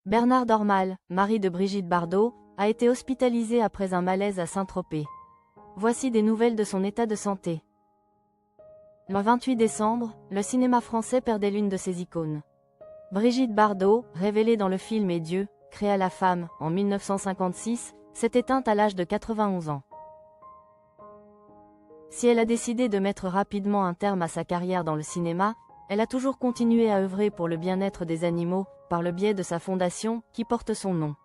Bernard Dormal, mari de Brigitte Bardot, a été hospitalisé après un malaise à Saint-Tropez. Voici des nouvelles de son état de santé. Le 28 décembre, le cinéma français perdait l'une de ses icônes. Brigitte Bardot, révélée dans le film Et Dieu créa la femme, en 1956, s'est éteinte à l'âge de 91 ans. Si elle a décidé de mettre rapidement un terme à sa carrière dans le cinéma, elle a toujours continué à œuvrer pour le bien-être des animaux, par le biais de sa fondation, qui porte son nom.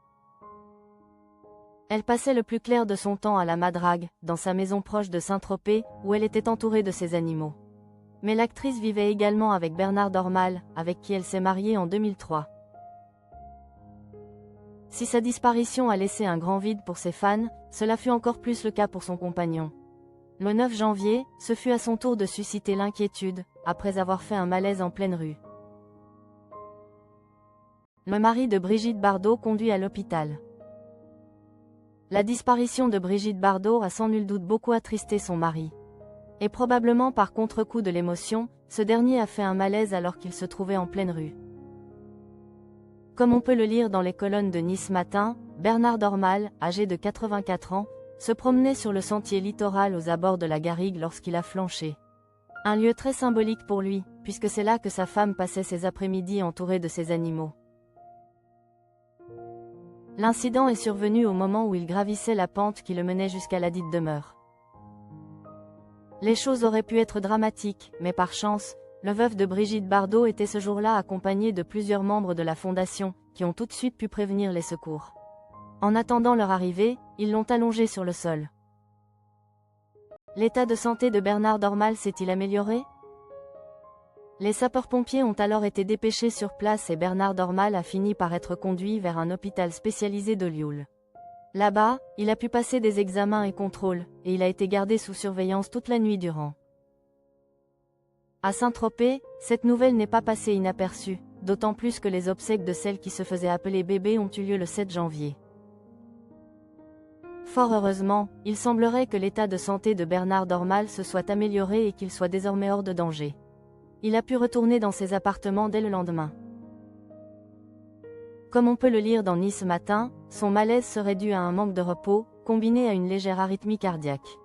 Elle passait le plus clair de son temps à la Madrague, dans sa maison proche de Saint-Tropez, où elle était entourée de ses animaux. Mais l'actrice vivait également avec Bernard Dormal, avec qui elle s'est mariée en 2003. Si sa disparition a laissé un grand vide pour ses fans, cela fut encore plus le cas pour son compagnon. Le 9 janvier, ce fut à son tour de susciter l'inquiétude, après avoir fait un malaise en pleine rue. Le mari de Brigitte Bardot conduit à l'hôpital. La disparition de Brigitte Bardot a sans nul doute beaucoup attristé son mari. Et probablement par contre-coup de l'émotion, ce dernier a fait un malaise alors qu'il se trouvait en pleine rue. Comme on peut le lire dans les colonnes de Nice Matin, Bernard Dormal, âgé de 84 ans, se promenait sur le sentier littoral aux abords de la Garrigue lorsqu'il a flanché. Un lieu très symbolique pour lui, puisque c'est là que sa femme passait ses après-midi entourée de ses animaux. L'incident est survenu au moment où il gravissait la pente qui le menait jusqu'à la dite demeure. Les choses auraient pu être dramatiques, mais par chance, le veuf de Brigitte Bardot était ce jour-là accompagné de plusieurs membres de la fondation, qui ont tout de suite pu prévenir les secours. En attendant leur arrivée, ils l'ont allongé sur le sol. L'état de santé de Bernard Dormal s'est-il amélioré? Les sapeurs-pompiers ont alors été dépêchés sur place et Bernard Dormal a fini par être conduit vers un hôpital spécialisé de Lioul. Là-bas, il a pu passer des examens et contrôles, et il a été gardé sous surveillance toute la nuit durant. À Saint-Tropez, cette nouvelle n'est pas passée inaperçue, d'autant plus que les obsèques de celle qui se faisait appeler bébé ont eu lieu le 7 janvier. Fort heureusement, il semblerait que l'état de santé de Bernard Dormal se soit amélioré et qu'il soit désormais hors de danger. Il a pu retourner dans ses appartements dès le lendemain. Comme on peut le lire dans Nice Matin, son malaise serait dû à un manque de repos, combiné à une légère arythmie cardiaque.